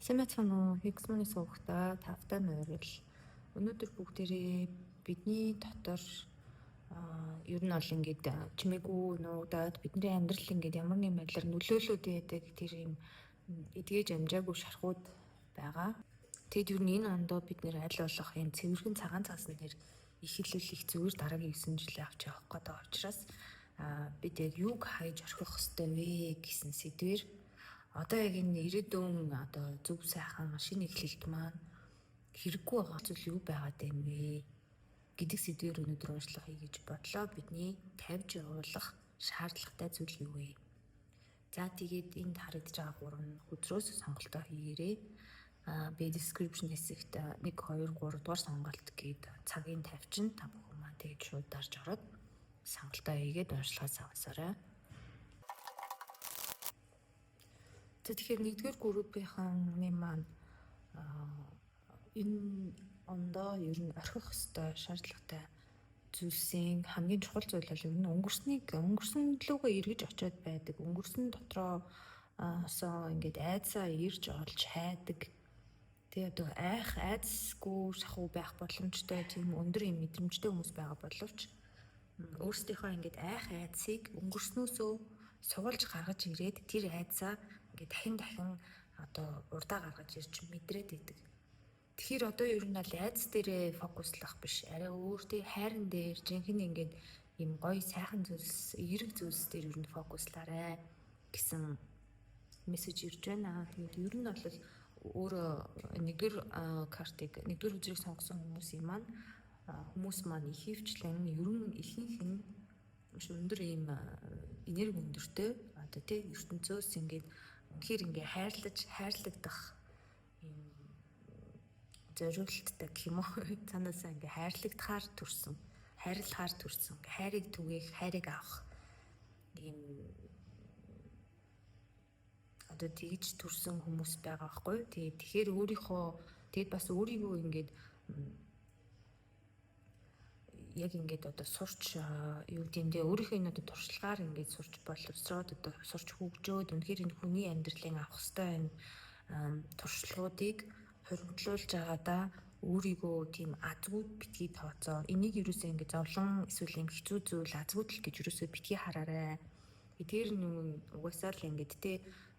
Сэмэцэн Хигсманы суугтаа тавтай морил. Өнөөдөр бүгдээрээ бидний дотор ер нь бол ингээд чимээгүй нуудаад бидний амьдрал ингээд ямар нэгэн байдлаар нөлөөлөд байдаг тэр юм эдгэж амжаагүй шархууд байгаа. Тэгэд ер нь энэ ондоо бид нэр аль болох юм цэвэрхэн цагаан цаасан дээр их хэлэл их зүгээр дараагийн 9 жилээ авч явах гэдэг учраас бид яг юг хайж орхих ёстой вэ гэсэн сэдвэр одоо яг энэ ирээдүйн одоо зөв сайхан шинэ эхлэлт маань хэрэггүй байгаа зүйл юу байгаад юм бэ гэдэг сэдвэр өнөөдөр уншлах хий гэж бодлоо. Бидний тавьж явуулах шаардлагатай зүйл юу вэ? За тэгээд энд харагдаж байгаа 3 хөдрөөс сонголтоо хийгээрэй. Би description хэсэгт 1 2 3 дугаар сонголт гээд цагийн тавьчин та бүхэн маань тэгээд шууд дарж ороод сонголтоо хийгээд уншлагаас авсараа. Тэгэхээр 1-р группийнхан маань энэ ондоо ер нь орхих ёстой шаардлагатай зүйлсийн хамгийн чухал зүйл бол ер нь өнгөрсөн лүүгээ эргэж очиод байдаг. Өнгөрсөн дотроо ингээд айдсаа ирж олж хайдаг. Тэгээ одоо айдсгүй шахуу байх боломжтой тийм өндөр юм мэдрэмжтэй хүмүүс байгаа боловч өөрсдийнхөө ингээд айдсыг өнгөрснөөсөө суулж гаргаж ирээд тэр айдсаа ингээд дахин одоо урдаа гаргаж ирж мэдрээд идэг. Тэгэхээр одоо ер нь бол айдс дээрээ фокуслах биш, арай өөр тий хайран дээр жинхэнэ ингээд юм гоё сайхан зүйлс, эерэг зүйлс дээр ер нь фокуслаарай гэсэн мессеж ирж байна. Тэгээд ер нь бол өөрөө 1-р картыг 1-р үзрийг сонгосон хүмүүс маань их хөвчлэн ер нь ихэнх нь өндөр ийм энерги өндөртэй одоо тий ертөнцөөс ингээд үнэхээр ингээ хайрлагдах ийм зориулттай юм уу цаанаасаа ингээ хайрлагдахаар төрсөн ингээ хайрыг түгээх хайрыг авах ийм одоо тэгж төрсэн хүмүүс байгаа байхгүй. Тэгэхээр тэгэд бас өөрийгөө ингээд яг ингээд одоо сурч юу гэмдээ өөрийнхөө энэ одоо туршлагаар ингээд сурч боловсроод одоо сурч хөгжөөд үнэхээр энэ хүний амьдралын авах ёстой энэ туршлагуудыг хоригдлуулж байгаадаа өөрийгөө тийм азгууд битгий тооцоо. Энийг юусоо ингээд зовлон эсвэл юм хэцүү зүйл азгуудл гэж юусоо битгий хараарай. Тэр нэг угаасаа л ингээд те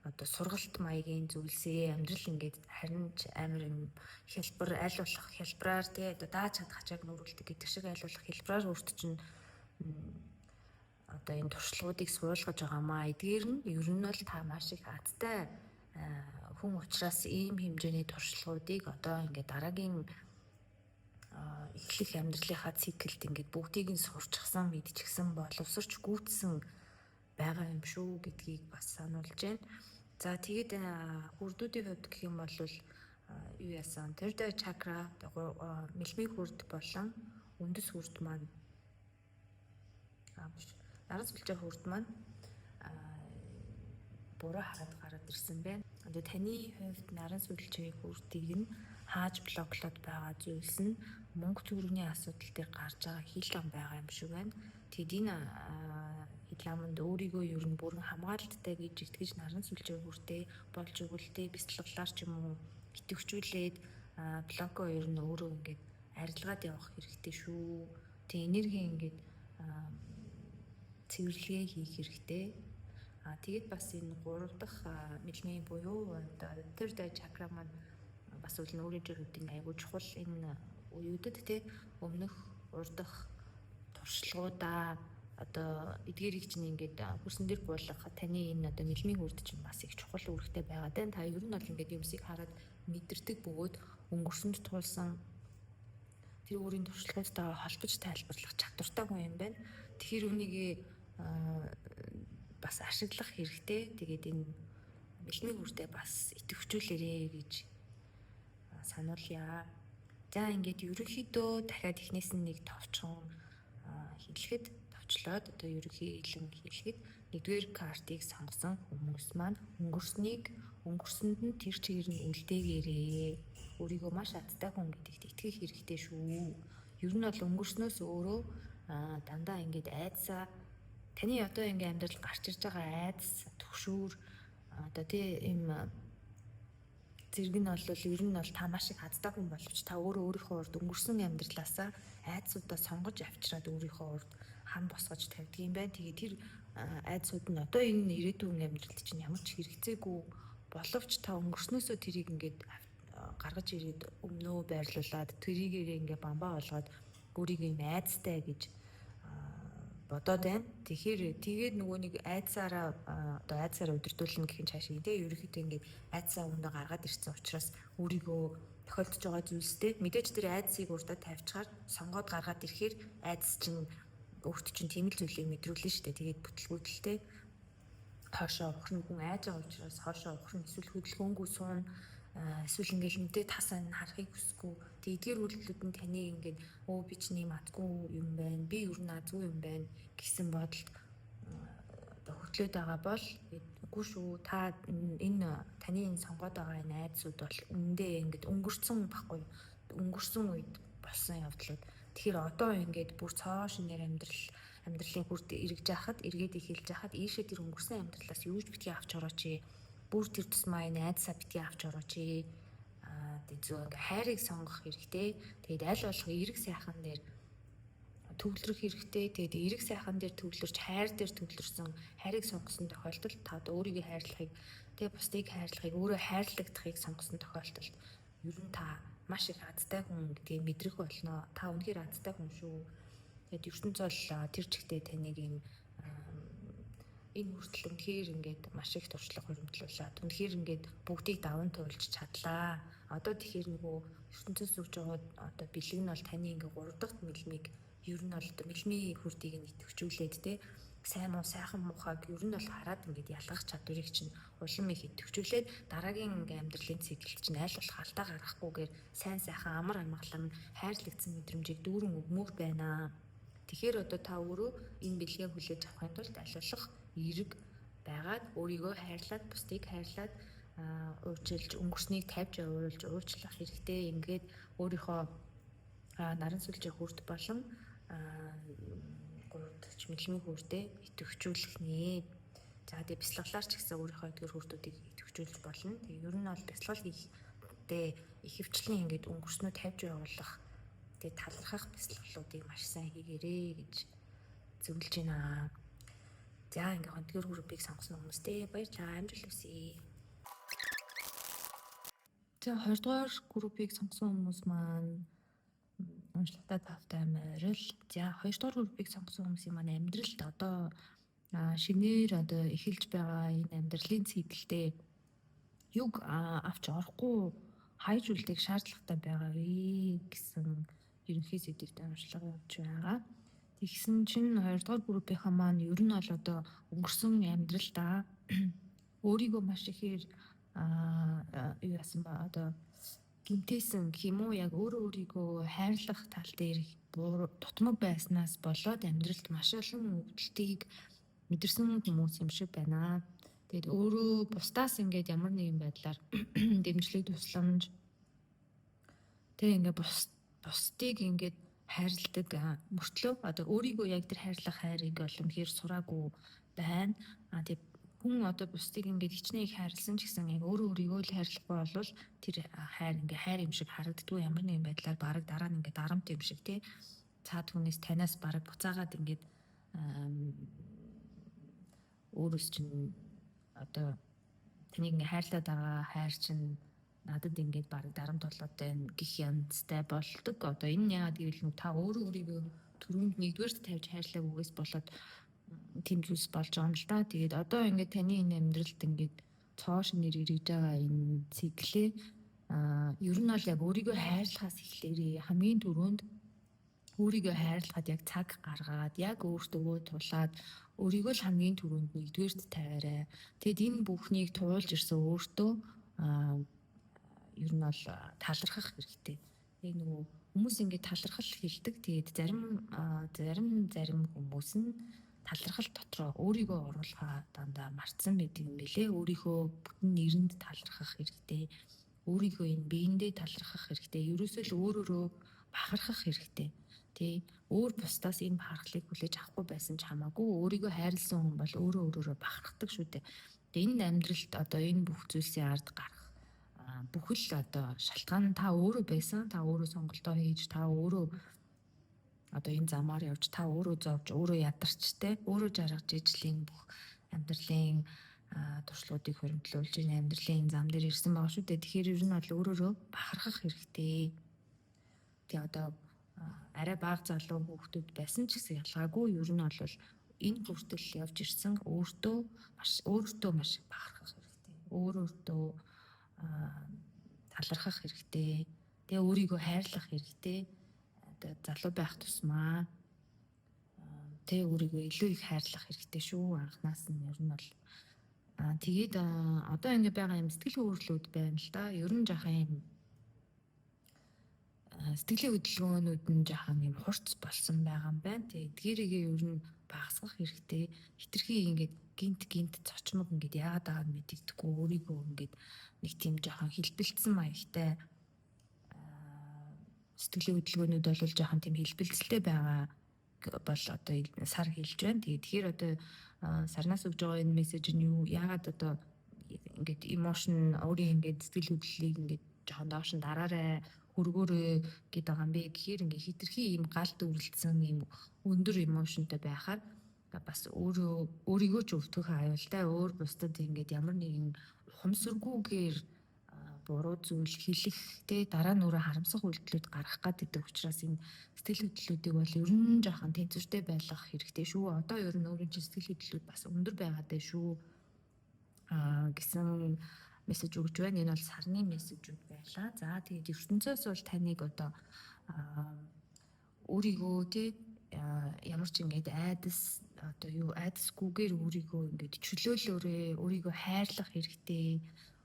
одоо сургалт маягийн зүйлсээ амьдрал ингээд харин ч амар юм хэлбэр аль болох хэлбраар те одоо дааж чадах хачааг нөрүүлдэг гэдэг шиг аль болох хэлбраар өөрт чинь одоо энэ туршлагуудыг суулгаж байгаамаа. Эдгээр нь ер нь бол та маш их азтай хүн учраас ийм хэмжээний туршлагуудыг одоо ингээд дараагийн эхлэх амьдралынхаа циклд ингээд бүгдийг нь сурчсан, мэдчихсэн, боловсрч гүйцсэн байгаа юм шүү гэдгийг бас сануулж байна. За тэгээд хүрдүүдийн хувьд гэх юм бол юу яасан? Third chakra мэлмийн хүрд болон үндэс хүрд маань наран сүлжээ хүрд маань буруу гараад ирсэн байна. Одоо таны хувьд наран сүлжээ хүрдийг нь хааж блоклоод байгаа зүйлс нь мөнгө төгрөгийн асуудал дээр гарч байгаа хил ам байгаа юм шиг байна. Тэгэд энэ хиламд өөрийгөө ер нь бүрэн хамгаалттай гэж итгэж наран сүлжээ хүртээ болж өгөлтэй бяцлаглаар ч юм уу итгэвчүүлээд блоко ер нь өөрөө ингээд арилгаад явах хэрэгтэй шүү. Тэг энерги ингээд цэвэрлэгээ хийх хэрэгтэй. Тэгээд бас энэ 3 дахь мэлмийн буюу third chakra маань бас өөрийн хувьд айгуу чухал энэ үеүдэд те өмнөх урдах туршлагуудаа одоо эдгээрийг чинь ингээд хөрсөн дээр буулгах таны энэ одоо мэлмийн хүрд чинь бас их чухал үүрэгтэй байгаа. Та ер нь бол ингээд юмсыг хараад мэдэрдэг бөгөөд өнгөрсөнд туулсан тэр өөрийн туршлагуудтай холбож тайлбарлах чадвартай хүн юм байна. Тэгэхээр үнийгээ бас ашиглах хэрэгтэй. Тэгээд энэ мэлмийн хүрдээ бас идэвхжүүлээрэй гэж сануулъя. За ингээд ерөнхийдөө дахиад эхнээс нь нэг товчхон хэлэхэд товчлоод одоо ерөнхий хэлэн хэлэхэд 1-р картыг сонгосон хүмүүс маань өнгөрсөнд нь тэр чигээр нь үлдээгээрээ өөрийгөө маш азтай хүн гэдэгт итгэх хэрэгтэй шүү. Ер нь бол өнгөрснөөс өөрөө дандаа ингээд айдсаа таны одоо ингээд амьдрал гарч ирж байгаа айдас төгшүүр одоо тийм Зэрэг нь бол ер нь бол та маш их хаздаг хүн боловч та өөрийнхөө урд өнгөрсөн амьдралаасаа айдсуудаа сонгож авчираад өөрийнхөө урд хам босгож тавьдаг юм байна. Тэгээ тэр айдсууд нь одоо энэ ирээдүйн амьдралд чинь ямар ч хэрэгцээгүй боловч та өнгөрснөөсөө тэрийг ингээд гаргаж ирээд өмнөө байрлуулад тэрийгээрээ ингээ бамбаа болгоод өөрийгөө юм айцтай гэж бодоод байна. Тэгэхээр тэгээд нөгөө нэг айцаараа одоо айцаараа удирдуулна гэх юм цаашаа тий ерөөхдөө ингээд айцаа өндө гаргаад ирсэн учраас өөрийгөө тохиолдож байгаа зүйлстэй мэдээж тэр айцыг урдаа тавьчихаар сонгоод гаргаад ирэхээр айц чинь өөрт чинь тийм л зүйлийг мэдрүүлнэ шүү дээ. Тэгээд бүтлгүүдэлтэй хоошоо охин хүн айж байгаа учраас хоошоо охин эсвэл хөдөлгөөнгүй суун эсвэл ингээл мэдээ тасаа харахыг хүсэхгүй. Тэгээ эдгээр үйлдэлүүд нь таны ингээд өө би ч нэм атгүй юм байна. Би ер нь азгүй юм байна гэсэн бодолд одоо хөтлөөд байгаа бол үгүй шүү. Та энэ таны энэ сонгоод байгаа энэ айдсууд бол үндэ ингээд өнгөрцөн баггүй. Өнгөрсөн үед болсон явдлууд. Тэгэхээр одоо ингээд бүр цоо шинээр амьдралын хүрд эргэж яхад эргээд эхэлж яхад ийшээ тэр өнгөрсөн амьдралаас юу ч битгий авч орооч. Бүр тэр тусмаа энэ айдсаа битгий авч орооч. Тэгээд зөв ингээ хайрыг сонгох хэрэгтэй. Тэгээд аль болох эрэг сайхан дээр төвлөрөх хэрэгтэй. Тэгээд эрэг сайхан дээр төвлөрч хайр дээр төвлөрсөн хайрыг сонгосон тохиолдолд та өөрийгөө хайрлахыг тэгээд бусдыг хайрлахыг өөрөө хайрлагдахыг сонгосон тохиолдолд ер нь та маш их азтай хүн гэдгийг мэдрэх болно. Та үнэхээр азтай хүн шүү. Тэгээд ертөнцийн бол тэр чигтээ таныг юм энэ хүртэл үнэхээр ингээд маш их туршлага хуримтлуулаад үнэхээр ингээд бүгдийг даван туулж чадлаа. Одоо тэгэхээр нөгөө ертөнцөөс өгж байгаа одоо бэлэг нь бол таны ингээд 3 дахь мэлмиг ер нь бол одоо мэлмийн хүрдийг нь идэвхжүүлээд те сайн муу сайхан муухайг ер нь бол хараад ингээд ялгах чадварыг чинь улам их идэвхжүүлээд дараагийн ингээд амьдралын цикл чинь аль болох алдаа гаргахгүйгээр сайн сайхан амар амгалан хайрлагдсан мэдрэмжийг дүүрэн өгмөр байна. Тэгэхээр одоо та өөрөө энэ бэлгээ хүлээж авахын тулд аль болох эрэг байгаад өөрийгөө хайрлаад бусдыг хайрлаад уучлж өнгөрснийг тавьж явуулж уучлах хэрэгтэй. Ингээд өөрийнхөө наран сүлжээ хүрд болон 3 мэлмийн хүрдээ идэвхжүүлэх нэ. За тэгээ бяцлаглаар ч гэсэн өөрийнхөө эдгээр хүрдүүдийг идэвхжүүлж болно. Тэгээ ер нь бол бяцлал хийхдээ ихэвчлэн ингээд өнгөрснөө тавьж явуулах тэгээ талархах бяцлаглуудыг маш сайн хийгээрэй гэж зөвлөж байна. За ингээ хондгөр группийг сонгосон хүмүүстээ баярлалаа. Амжилт хүсье. За 2 дугаар группийг сонгосон хүмүүс маань уншлагатай тавтай морил. За 2 дугаар группийг сонгосон хүмүүсийн маань амьдралд одоо шинээр одоо эхэлж байгаа энэ амьдралын циклдээ юг авч орохгүй хайж үлдэх шаардлагатай байгаа вэ гэсэн ерөнхий сэдвээр уншлага явуулж байгаа. Тэгсэн чинь 2 дугаар группийнхаа маань ер нь бол одоо өнгөрсөн амьдралдаа өөрийгөө маш ихээр юу яасан ба одоо гимтээсэн гэх юм уу яг өөрийгөө хайрлах тал дээр дутмаг байснаас болоод амьдралд маш олон өвдөлтийг мэдэрсэн хүмүүс юм шиг байна. Тэгээд өөрөө бусдаас ингээд ямар нэгэн байдлаар дэмжлэг тусламж тэг ингээд бусдыг ингээд хайрладаг мөртлөө одоо өөрийгөө яг тэр хайрлах хайрыг бол үнэхээр сураагүй байна. Тэг хүн одоо бусдыг ингээд хичнээн их хайрлсан ч гэсэн яг өөрийгөө л хайрлахгүй бол тэр хайр ингээд хайр юм шиг харагддгүй ямар нэгэн байдлаар бараг дараа нь ингээд дарамт юм шиг тий цаад хүнээс танаас бараг буцаагаад ингээд өөрөөс чинь одоо таныг ингээд хайрлаад байгаа хайр чинь надад ингээд бараг дарамт болоод байна гэх янзтай болдог. Одоо энэ яагаад гэвэл та өөрийгөө түрүүнд нэгдүгээрт тавьж хайрлаагүйгээс болоод тийм зүйлс болж байгаа юм л да. Тэгээд одоо ингээд таны энэ амьдралд ингээд цоо шинээр ирж байгаа энэ циклээ ер нь бол яг өөрийгөө хайрлахаас эхлээрээ хамгийн түрүүнд өөрийгөө хайрлахад яг цаг гаргаад яг өөртөө тулаад өөрийгөө л хамгийн түрүүнд нэгдүгээрт тавиарай. Тэгэд энэ бүхнийг туулж ирсэн өөртөө ер нь бол талархах хэрэгтэй. Яг нөгөө хүмүүс ингээд талархал хэлдэг. Тэгээд зарим хүмүүс нь талархал дотроо өөрийгөө оруулахаа дандаа мартсан байдаг юм билээ. Өөрийнхөө бүтэн нэрэнд талархах хэрэгтэй. Өөрийгөө энэ биендээ талархах хэрэгтэй. Ерөөсөө л өөрөөрөө бахархах хэрэгтэй. Тэ өөр бусдаас энэ бахархлыг хүлээж авахгүй байсан ч хамаагүй өөрийгөө хайрлсан хүн бол өөрөө өөрөөрөө бахархдаг шүү дээ. Тэгээ энэ амьдралд одоо энэ бүх зүйлсийн ард гарах бүхэл одоо шалтгаан нь та өөрөө байсан, та өөрөө сонголтоо хийж, та өөрөө одоо энэ замаар явж, та өөрөө зовж, өөрөө ядарч те, өөрөө жаргаж ижлийн бүх амьдралын туршлагуудыг хөрөнгөлүүлж, энэ амьдралын зам дээр ирсэн байгаа шүү дээ. Тэгэхээр ер нь бол өөрөөрөө бахархах хэрэгтэй. Тэгээ одоо арай бага залуу хүүхдүүд байсан ч гэсэн ялгаагүй ер нь бол энэ хүртэл явж ирсэн өөртөө маш бахархах хэрэгтэй. Өөртөө талархах хэрэгтэй. Тэгээ өөрийгөө хайрлах хэрэгтэй. Одоо залуу байх тусмаа тэгээ өөрийгөө илүү их хайрлах хэрэгтэй шүү. Анхнаас нь ер нь бол тэгээд одоо ингэ байгаа юм сэтгэл хөдлөлүүд байна л да. Ер нь жаахан сэтгэлийн хөдөлгөөнүүд нь жаахан юм хурц болсон байгаа юм байна. Тэгээд эдгээрийг ер нь багасгах хэрэгтэй. Хитрхи ингээд гинт цочмог ингээд яагаад байгааг мэддэггүй өөрийгөө ингээд нэг тийм жаахан хэлбэлцсэн маягтай сэтгэлийн хөдөлгөөнүүд бол жаахан тийм хэлбэлцэлтэй байгаа бол одоо сар хэлж байна. Тэгэхээр одоо сарнаас өгж байгаа энэ мессеж нь юу? Яагаад одоо ингээд эмошн өөрийн ингээд сэтгэл хөдлөлийг ингээд жоохон доош нь дараарай хөргөөрөө гэдэг байгаа юм бэ гэхээр ингээ хитрхи ийм галт үрэлдсэн ийм өндөр эмошнтой байхаар бас өөрийгөө ч өвтгөх аюултай өөр бусдад ингээд ямар нэгэн ухамсаргүйгээр буруу зүйл хэлэх те дараа нь өөрөө харамсах үйлдэлүүд гарах гэдэг учраас энэ сэтгэл хөдлөлүүдийг бол ер нь жоохон тэнцвэртэй байлгах хэрэгтэй шүү. Одоо ер нь өөрийн чинь сэтгэл хөдлөлүүд бас өндөр байгаад байна шүү гэсэн мессеж өгч байна. Энэ бол сарны мессежүүд байлаа. За тэгээд ертөнцөөс бол таныг одоо өөрийгөө тий ямар ч ингэж айдасгүйгээр өөрийгөө ингэж чөлөөлөөрэй, өөрийгөө хайрлах хэрэгтэй.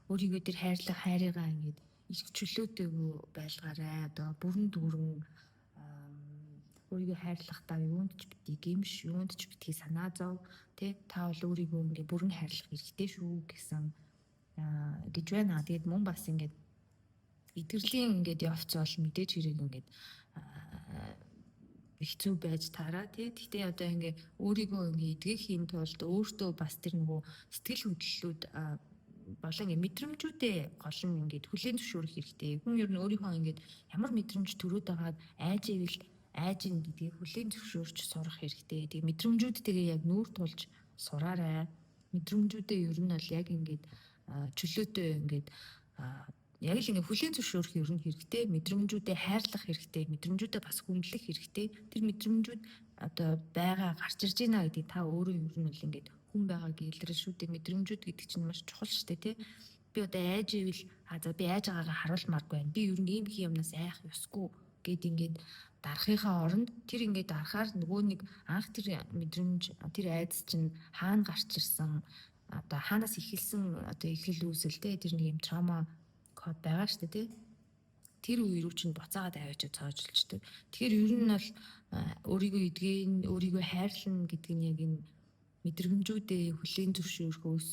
Өөрийгөө тэр хайрлах хайрыгаа ингэж их чөлөөтэйгөө байлгаарай. Одоо бүрэн дүүрэн өөрийгөө хайрлахдаа юунд ч битгий гимш, юунд ч битгий санаа зов тий та бол өөрийгөө ингэ бүрэн хайрлах хэрэгтэй шүү гэсэн гэж байна. Тэгээд мөн бас ингээд итгэрлийн ингээд явц бол мэдээж хэрэг ингээд хэцүү байж таараа тий. Гэхдээ одоо ингээд өөрийгөө ингээд эдгэхийн тулд өөртөө бас тэр нөгөө сэтгэл хөдлөлүүд болон ингээд мэдрэмжүүдээ гол нь ингээд хүлээн зөвшөөрөх хэрэгтэй. Хүн ер нь өөрийнхөө ингээд ямар мэдрэмж төрөөд байгаад айж ивэл айж ин гэдгийг хүлээн зөвшөөрч сурах хэрэгтэй. Тэгээд мэдрэмжүүдтэйгээ яг нүүр тулж сураарай. Мэдрэмжүүдээ ер нь бол яг ингээд чөлөөтэй ингээд яг л ингээд хүлээн зөвшөөрөх ер нь хэрэгтэй. Мэдрэмжүүдээ хайрлах хэрэгтэй. Мэдрэмжүүдээ бас хүндлэх хэрэгтэй. Тэр мэдрэмжүүд одоо байгаа гарч ирж байна гэдгийг та өөрөө ер нь бол ингээд хүн байгааг илэрэл шүү дээ. Мэдрэмжүүд гэдэг чинь маш чухал шүү дээ тий. Би одоо айж ивэл за би айж байгаагаа харуулмааргүй байна. Би ер нь ийм их юмнаас айх ёсгүй гэд ингээд дарахынхаа оронд тэр ингээд дарахаар нөгөө нэг анх тэр мэдрэмж тэр айдас чинь хаана гарч ирсэн одоо хаанаас эхэлсэн одоо эхлэл үүсэлтэй тэр нэг юм траума код байгаа шүү дээ тий. Тэр үе рүү чинь буцаагаад аваачаа цоожлждаг. Тэгэхээр ер нь бол өөрийгөө эдгэн, өөрийгөө хайрлна гэдэг нь яг энэ мэдрэмжүүдээ хүлээн зөвшөөрөхөөс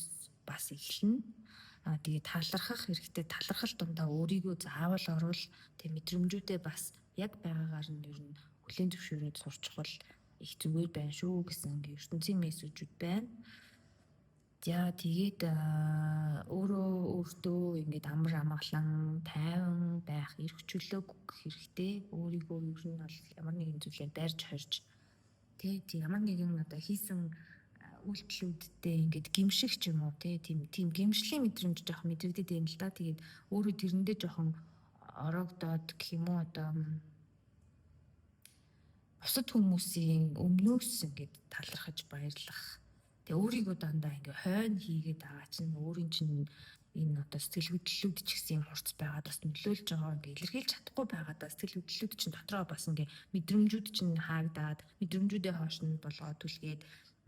бас эхэлнэ. Тэгээд талархах хэрэгтэй. Талархал дундаа өөрийгөө заавал оруул. Тэгээд мэдрэмжүүдээ бас яг байгаагаар нь ер нь хүлээн зөвшөөрөөд сурчих бол их зүгээр байна шүү гэсэн ертөнцийн мессежүүд байна. За тэгээд өөртөө ингээд амар амгалан тайван байх эрх чөлөөг хэрэгтэй. Өөрийгөө ер нь бол ямар нэгэн зүйлээр барьж хорж тийм ямар нэгэн одоо хийсэн үйлдэлүүдтэй ингээд гимших ч юм уу тийм гимшлийн мэдрэмж жоох мэдрэгдээд байна л да. Тэгээд өөрөө тэрэндээ жоохон ороогдоод гэх юм уу одоо бусад хүмүүсийн өмнөөс ингээд талархаж баярлах. Тэгээ өөрийгөө дандаа ингээ хойно хийгээд байгаа чинь өөрийн чинь энэ одоо сэтгэл хөдлөлүүд ч гэсэн юм хурц байгаад бас нөлөөлж байгаа ингээ илэрхийлж чадахгүй байгаадаа сэтгэл хөдлөлүүд чинь дотроо бас ингээ мэдрэмжүүд чинь хаагдаад мэдрэмжүүдээ хоош нь болгоод түлхээд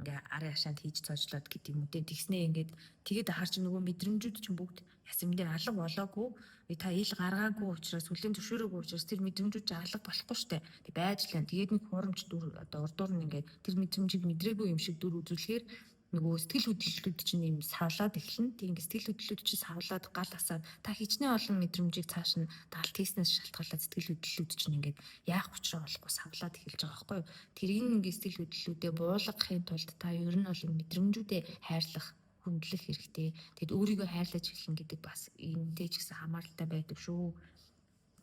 ингээ арын хашаанд хийж цоожлоод гэдэг юм үү тэгснээ ингээд тэгээд ахаар чи нөгөө мэдрэмжүүд чинь бүгд ясамдээ алга болоогүй та ил гаргаагүй учраас хүлэн зөвшөөрөөгүй учраас тэр мэдрэмжүүд чинь алга болохгүй штэ тэг байж лээ тэгээд нэг хурамч дүр одоо урдуур нь ингээд тэр мэдрэмжийг мэдрээгүй юм шиг дүр үзүүлэхээр нөгөө сэтгэл хөдлөлүүд чинь юм савлаад эхэлнэ. Тийм сэтгэл хөдлөлүүд чинь савлаад гал асаад та хичнээн олон мэдрэмжийг цааш нь даалт хийснээс шалтгаалаад сэтгэл хөдлөлүүд чинь ингээд яах учраа болохгүй савлаад эхэлж байгаа байхгүй юу. Тэр энэ ингээд сэтгэл хөдлөлүүдээ буулгахын тулд та ер нь бол мэдрэмжүүдээ хайрлах, хүндлэх хэрэгтэй. Тэгэд өөрийгөө хайрлаж эхлэн гэдэг бас энэтэй ч гэсэн хамааралтай байдаг шүү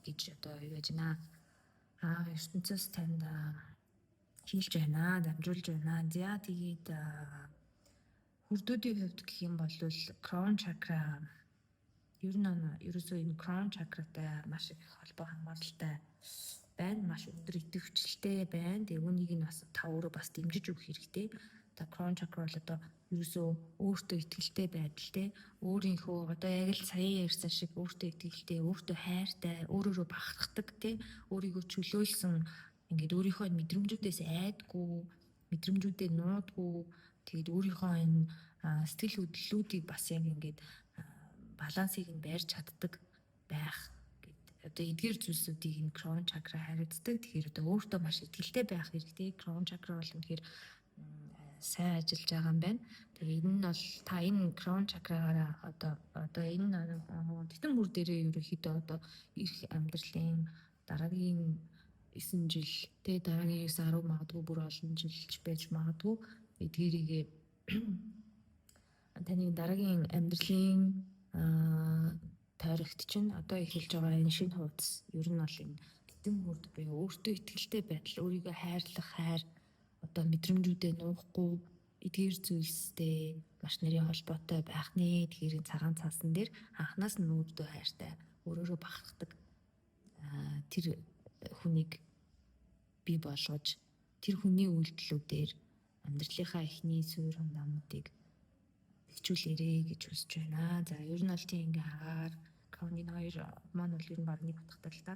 гэж одоо юу яаж байна. ертөнцөөс танд хийлж байна, дамжуулж байна. За тэгээд хүрдүүдийн хувьд гэх юм бол крон чакра ер нь ерөөсөө энэ крон чакратай маш их холбоо хамааралтай байна. Маш өндөр идэвхжэлтэй байна. Тэгээ үнийг нь бас та өөрөө бас дэмжиж өгөх хэрэгтэй. Та крон чакра бол одоо ерөөсөө өөртөө итгэлтэй байдал те. Өөрийнхөө одоо яг л сая ярьсан шиг өөртөө итгэлтэй, өөртөө хайртай, өөрөөрөө бахархдаг те. Өөрийгөө чөлөөлсөн ингээд өөрийнхөө мэдрэмжүүдээс айдгүй, мэдрэмжүүдээ нуудгүй, тэгээд өөрийнхөө энэ сэтгэл хөдлөлүүдийг бас яг ингээд балансыг нь барьж чаддаг байх гэд. Одоо эдгээр зүйлсүүдийг энэ крон чакра харагддаг. Тэгэхээр одоо өөртөө маш итгэлтэй байх хэрэгтэй. Крон чакра бол үнэхээр сайн ажиллаж байгаа юм байна. Тэгээ энэ нь бол та энэ крон чакрагаараа одоо энэ титэн бүр дээрээ ерөөхдөө одоо ирэх амьдралын дараагийн 9 жил тэ дараагийн 9-10 магадгүй бүр олон жилч байж магадгүй эдгээрийг таны дараагийн амьдралын тойрогт чинь одоо эхэлж байгаа энэ шинэ хуудас ер нь бол энэ титэн бүрд буюу өөртөө итгэлтэй байдал, өөрийгөө хайрлах хайр, одоо мэдрэмжүүдээ нуухгүй эдгээр зүйлстэй маш нэрийн холбоотой байх нэ. Тэгэхээр цагаан цаасан дээр анханаас нь өөртөө хайртай, өөрөөрөө бахархдаг тэр хүнийг бий болгож тэр хүний үйлдэлүүдээр амьдралынхаа эхний суурь хандамтыг хичүүлээрэй гэж хүсэж байна. За ер нь бол тийм ингээ хагаар кроны 2 маань бол ер нь баг нэг утгатай л та.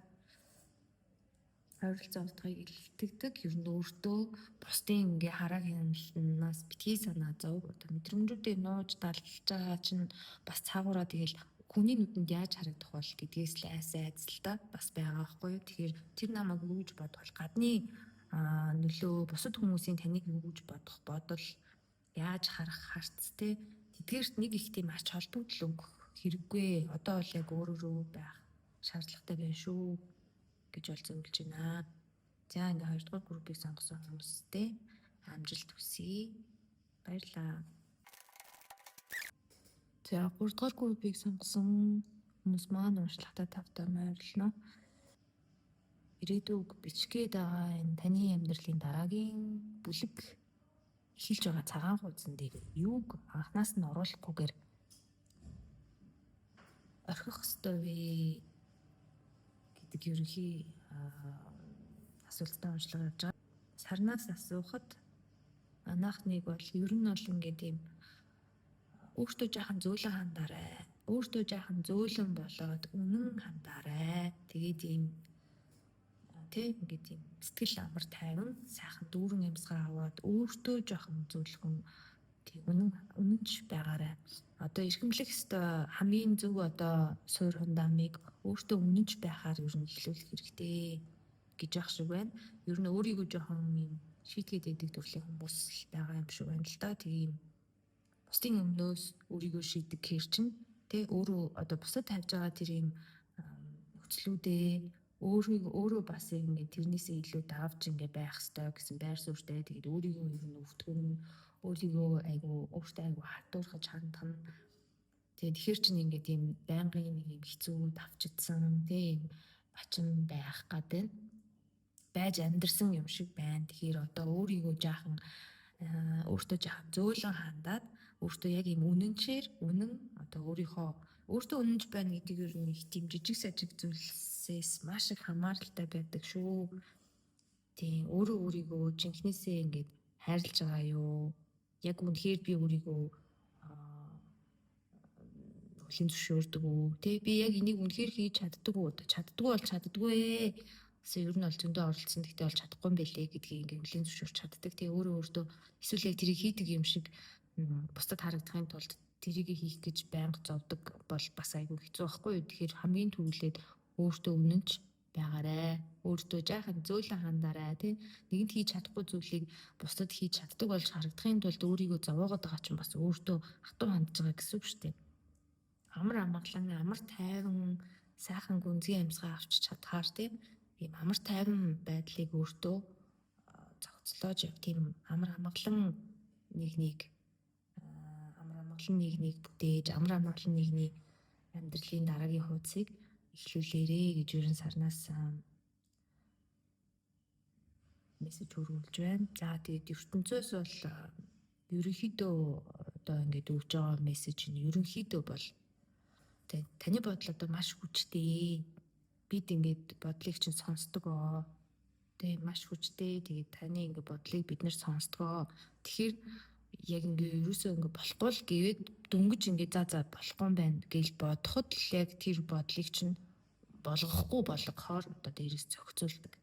Ойролцоо утгыг илтгэдэг. Ер нь өөртөө бусдын ингээ хараа хяналтнаас битгий санаа зов. Одоо мэдрэмжүүдээ нууж далж байгаа чинь бас цаагаараа тэгэл хүний нүдэнд яаж харагдах бол гэдгээс л айцлаа бас байгаа байхгүй юу. Тэгэхээр тэр намайг юу гэж бодвол гадны нөлөө бусад хүмүүсийн таныг юу гэж бодол яаж харах харц те тэдгээрт нэг их тийм ач холбогдол өгөх хэрэггүй. Одоо бол яг өөрөөрөө байх шаардлагатай байна шүү гэж бол зөвлөж байна. За ингээ 2 дугаар группийг сонгосон хүмүүстэй амжилт хүсье. Баярлалаа. За 3 дугаар группийг сонгосон хүмүүс маань уншлагатай тавтай морилно. Ирээдүг бичгээд байгаа энэ таны амьдралын дараагийн бүлэг эхэлж байгаа цагаан хуудсан дээр юуг анханаас нь оруулахгүйгээр орхих ёстой вэ гэдэг ерөнхий асуулттай уншлага явж байгаа. Сарнаас асуухад анхныг бол ер нь бол ингээд юм өөртөө жаахан зөөлөн хандаарай. Өөртөө жаахан зөөлөн болоод үнэн хандаарай. Тэгээд ийм ингээд ийм сэтгэл амар тайван сайхан дүүрэн амьсгаа аваад өөртөө жаахан зөөлхөн тийм үнэнч байгаарай. Одоо эрхэмлэх ёстой хамгийн зөв одоо суурь хундамыг өөртөө үнэнч байхаар ер нь эхлүүлэх хэрэгтэй гэж ах шиг байна. Ер нь өөрийгөө жоохон юм шийтгээд идэг төрлийн хүмүүс байгаа юм шиг байна л да. Тийм бусдын өмнөөс өөрийгөө шийдэг хэр чинь тэ өөрөө одоо бусад тавьж байгаа тэр юм нөхцлүүдээ өөрөө бас ингэ тэрнээсээ илүү давж ингэ байх ёстой гэсэн байр суурьтай. Тэгээд өөрийгөө ер нь өвтгөн өөрийгөө өөртөө айгу хатуурхаж хандах нь. Тэгээд тэгэхэр чинь ингэ тийм байнгын нэг юм хэцүү давчдсан тийм бачин байх гадна байж амьдрсан юм шиг байна. Тэгэхээр одоо өөрийгөө жаахан өөртөө жаахан зөөлөн хандаад өөртөө яг юм үнэнчээр одоо өөртөө үнэнч байна гэдэг ер нь их тийм жижиг сажиг зүйлсээс маш их хамааралтай байдаг шүү. Тийм өөрийгөө жинхнээсээ ингээд хайрлаж байгаа юу? Яг үнэхээр би өөрийгөө хүлээн зөвшөөрдөг үү? Тэ би яг энийг үнэхээр хийж чаддаг уу? Чаддгүй бол чаддгүй ээ. Гэсэн ер нь бол зөндөө оролцсон гэхдээ бол чадахгүй юм байлээ гэдгийг ингээд хүлээн зөвшөөрч чаддаг. Тэгээ өөртөө эсвэл яг тэрийг хийдэг юм шиг бусдад харагдахын тулд тэрийг хийх гэж байнга зовдөг бол бас айгүй хэцүү байхгүй юу? Тэгэхээр хамгийн түрүүлээд өөртөө үнэнч байгаарай. Өөртөө жаахан зөөлөн хандаарай тий. Нэгэнт хийж чадахгүй зүйлийг бусдад хийж чаддаг болж харагдахын тулд өөрийгөө зовоогоод байгаа чинь бас өөртөө хатуу хандж байгаа гэсэн үг шүү дээ. Амар амгалан, амар тайван, сайхан гүнзгий амьсгаа авч чадхаар тий. Ийм амар тайван байдлыг өөртөө зохицлоож яв. Тийм амар амгалан нэг олон нэгнийг бүтээж амар олон нэгний амьдралын дараагийн хуудсыг эхлүүлээрэй гэж ерөн сарнаас мессеж хүргүүлж байна. За тэгээд ертөнцөөс бол ерөнхийдөө одоо ингээд өгж байгаа мессеж нь ерөнхийдөө бол тэгээд таны бодол одоо маш хүчтэй. Бид ингээд бодлыг чинь сонсдог. Тэгээд маш хүчтэй. Тэгээд таны ингээд бодлыг бид нэр сонсдог. Тэгэхээр яг ингээд ерөөсөө ингээд болохгүй л гэвээд дөнгөж ингээд за болохгүй юм байна гэж бодоход л яг тэр бодлыг чинь болгохгүй болгохоор одоо дээрээс зохицуулдаг.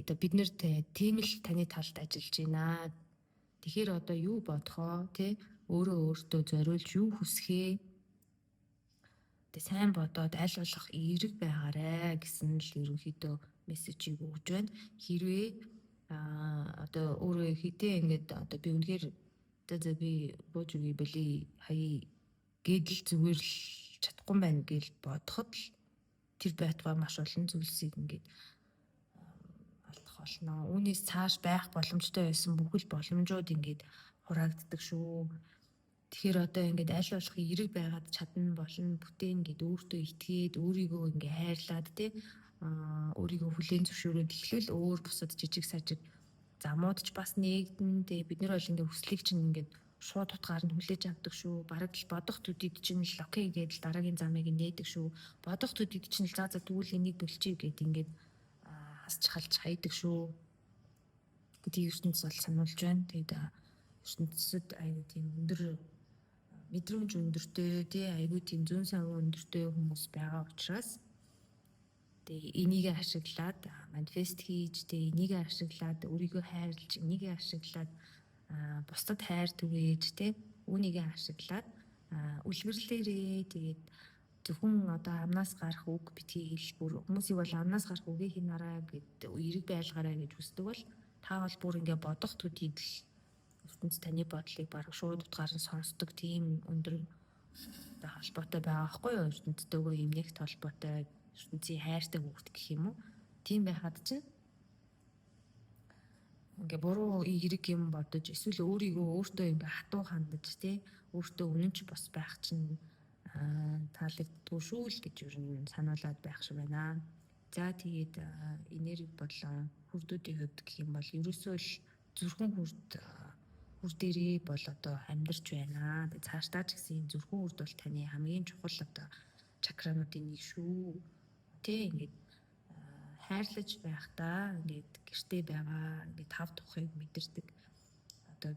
Одоо бид нэр тийм л таны талд ажиллаж байна. Тэгэхээр одоо юу бодохоо тий өөртөө зориулж юу хүсхээ. Тэгээ сайн бодоод аль болох эерэг байгаарэ гэсэн л ерөнхийдөө мессежийг өгж байна. Хэрвээ одоо өөрөө хитээ ингээд одоо би үнэхээр одоо би бууж үгүй бэлий хаяа гэдэл зүгээр л чадахгүй байна гэж бодоход л тэр байтугай маш олон зүйлсийг ингээд алдах болно. Үүнээс цааш байх боломжтой байсан бүхэл боломжууд ингээд хураагддаг шүү. Тэгэхээр одоо ингээд аль болох эерэг байгаад чадна болно бүтээн гэд өөртөө итгээд өөрийгөө ингээд хайрлаад тий өөрийгөө хүлээн зөвшөөрөөд эхлэвэл өөр бусад жижиг сажиг замууд ч бас нээгдэн. Тэгээ бид нар бол ингээд хүслийг чинь ингээд шууд утгаар нь хүлээж авдаг шүү. Бараг л бодох төдийд чинь л окей гэдэл дараагийн замыг нээдэг шүү. Бодох төдийд чинь л за тэгвэл энийг бэлчээ гэд ингээд хасч халж хайдаг шүү. Гэдгийг ертөнцид бол сануулж байна. Тэгээд ертөнцид аюу тийм өндөр мэдрэмж өндөртэй тий аюу тийм зүүн савын өндөртэй хүмүүс байгаа учраас тэгээ энийг ашиглаад манифест хийж тэгээ энийг ашиглаад өөрийгөө хайрлж энийг ашиглаад бусдад хайр түгээж тий үүнийг ашиглаад үлгэрлээрээ тэгээд зөвхөн одоо амнаас гарах үг битгий хэлбэр хүмүүсийг бол амнаас гарах үгийг хийнараа гэд эерэг байлгаарай гэж хүсдэг бол та бол бүр ингээ бодох төдийд л ертөнц таны бодлыг бараг шууд утгаар нь сонсдог тийм өндөр холбоотой байгаа байхгүй юу? ертөнцтэйгөө юм нэгт холбоотой ертөнцийн хайртай хүүхд гэх юм уу? Тийм байхад чинь ингээ буруу эерэг юм бодож эсвэл өөрийгөө өөртөө ингээ хатуу хандаж тий өөртөө үнэнч бос байх чинь таалагддгүй шүү л гэж ер нь сануулад байх шиг байна. За тэгээд энерги болон хүрдүүдийн хувьд гэх юм бол ерөөсөө л зүрхэн хүр дээрээ бол одоо амьдарч байна. Тэгээд цаашдаа ч гэсэн зүрхэн хүрд бол таны хамгийн чухал одоо чакрануудын нэг шүү. Тэ ингээд хайрлаж байхдаа ингээд гэртээ байгаа ингээд тав тухыг мэдэрдэг. Одоо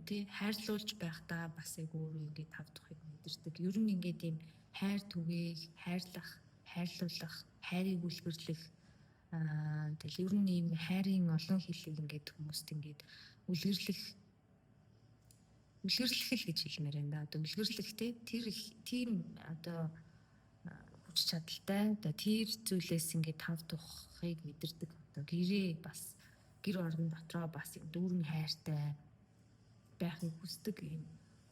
тий хайрлуулж байхдаа бас яг өөрөө ингээд тав тухыг мэдэрдэг. Ер нь ингээд ийм хайр түгээх, хайрлах, хайрлуулах, хайрыг үлгэрлэх тэгэл ер нь ийм хайрын олон хэлийг ингээд хүмүүст ингээд үлгэрлэх л гэж хэлмээр байна да. Одоо үлгэрлэхтэй тэр тийм одоо хүч чадалтай одоо тэр зүйлээс ингээд тав тухыг мэдэрдэг. Одоо гэрээ бас гэр орон дотроо бас юм дүүрэн хайртай байхыг хүсдэг юм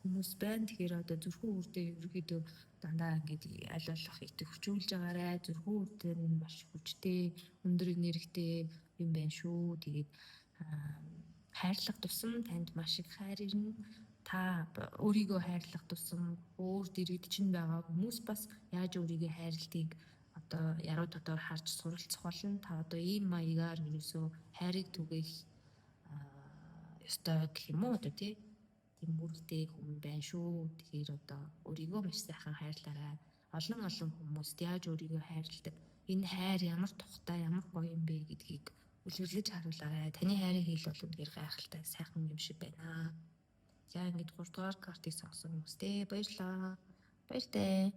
хүмүүс байна. Тэгэхээр одоо зүрхэн үрдээ ерөөхдөө дандаа ингээд аль болох идэвхжүүлж байгаарай. Зүрхэн үрдээ нь маш хүчтэй, өндөр энергитэй юм байна шүү. Тэгээд хайрлах тусам танд маш их хайр ирнэ. Та өөрийгөө хайрлах тусам өөр дэргэд чинь байгаа хүмүүс бас яаж өөрийгөө хайрладгийг одоо яруу дотор харж суралцах болно. Та одоо ийм маягаар ерөөсөө хайрыг түгээх ёстой гэх юм уу одоо тийм бүрэлдэхүүн хүн байна шүү. Тэгэхээр одоо өөрийгөө маш сайхан хайрлаарай. Олон хүмүүст яаж өөрийгөө хайрладаг, энэ хайр ямар тухтай, ямар гоё юм бэ гэдгийг үлгэрлэж харуулаарай. Таны хайрын хэл бол үнээр гайхалтай, сайхан юм шиг байна. За ингэж 3 дугаар картыг сонгосон хүмүүстээ баярлалаа. Баяртай.